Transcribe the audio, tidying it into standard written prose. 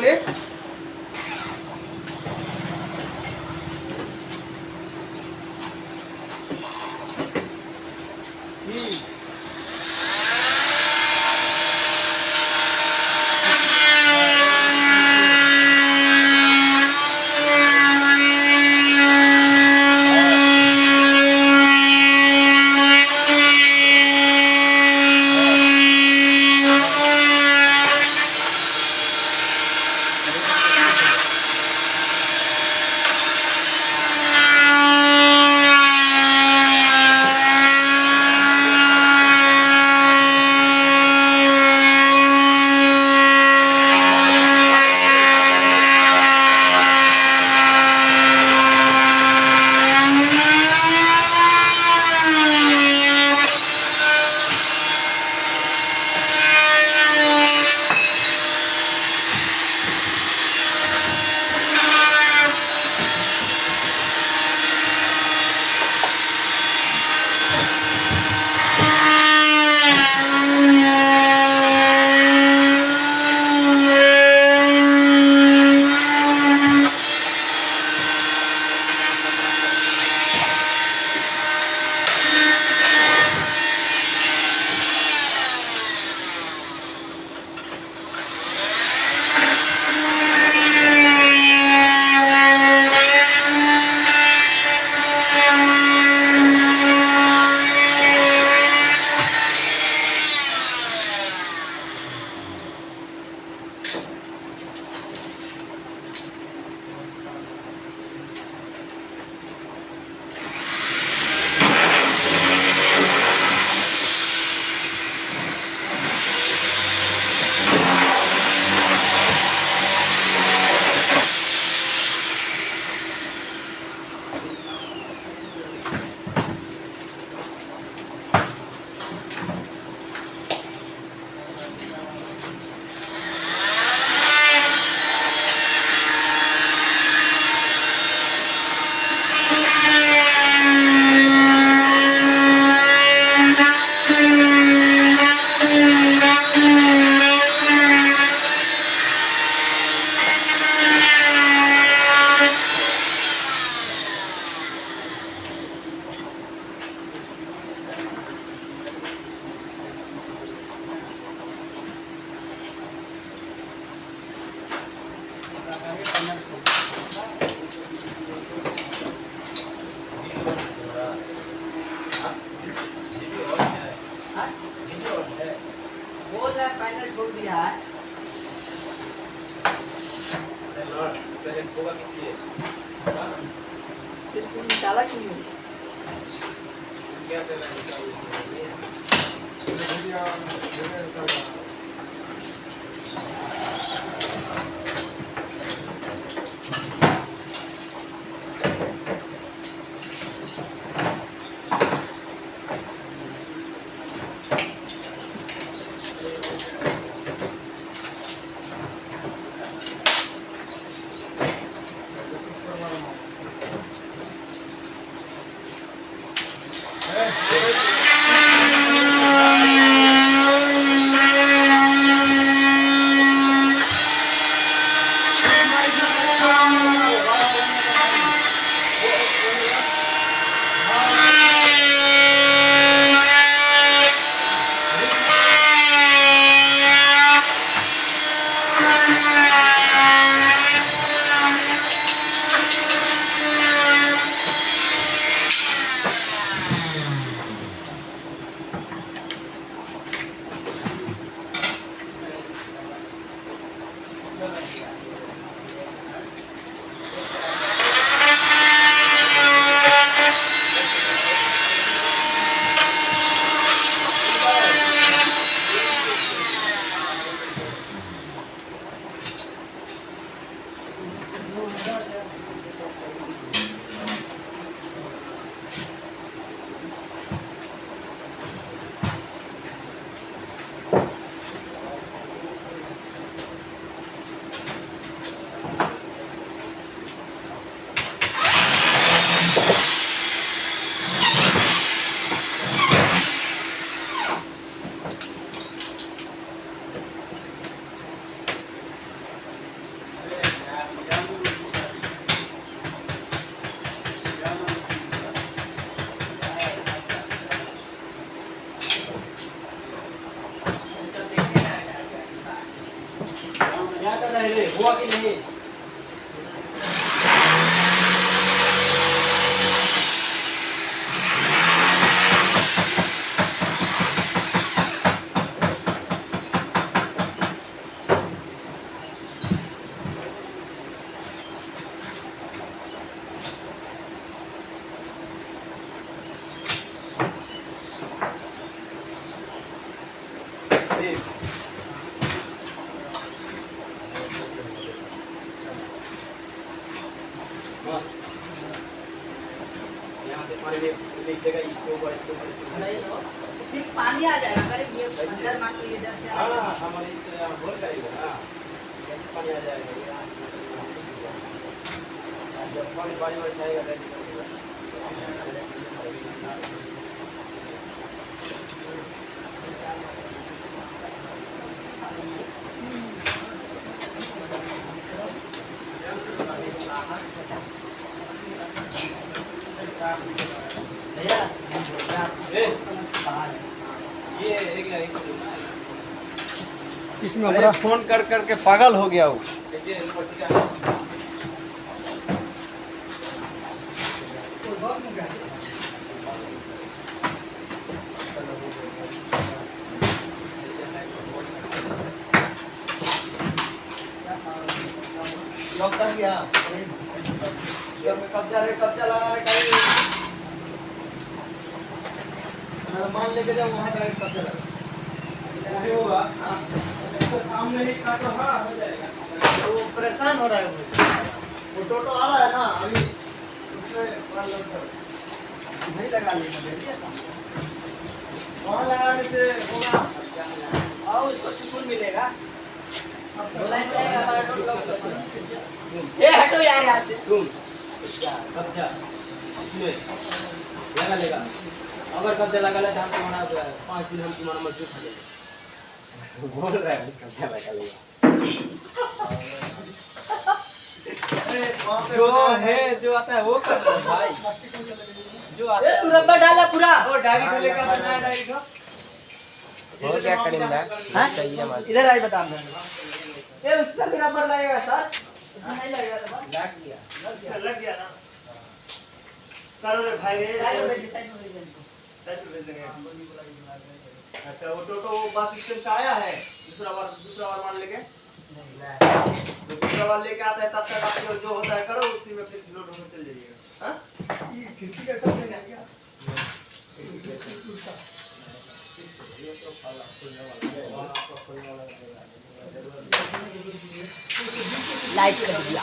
बोले क्या कर रहे रे, हुआ कि नहीं? पानी आ जाएगा करीब ये अंदर मार के इधर से हाँ हमारे इस बोल करेगा ना कैसे पानी आ जाएगा जब पानी बारी बारी आएगा कैसे इसमें हमारा फोन कर करके पागल हो गया वो। लॉक कर दिया कब्जा लगा रहे मान लेके जाओ वहाँ डायरेक्ट कब्जा लगा होगा तो सामने ही काटो हाँ हो जाएगा। वो परेशान हो रहा है वो टोटो आ रहा है ना अभी उसमें नहीं लगा लेना वहाँ लगाने से होगा और उसको सुकून मिलेगा। ये हटो यार यहाँ से तुम कब्जा इसमें लगा लेगा अगर कब्जा लगा ले तो हम तुम्हारा 5 दिन हम तुम्हारा मजदूर खा लेंगे बोल रहा है कब्जा लगा लेगा जो है जो आता है वो कर लो भाई जो आता है तू रबर डाला पूरा वो डायरी को लेकर बनाया डायरी को हो क्या करेंगे हाँ चाहिए हमारे इधर आई बता ये उसका भी रबर लगेगा सर इसमें नहीं लगेगा रबर लग गया ना करो रे भाई रे साइड में भेज देंगे। अच्छा वो टोटो बस स्टैंड से आया है दूसरा बार मान लेके दूसरा बार लेके आता है तब तक आप जो होता है करो उसी में फिर लोड होकर चल जाइएगा। हाँ ये खिड़की का सब नहीं आ गया लाइट कर दिया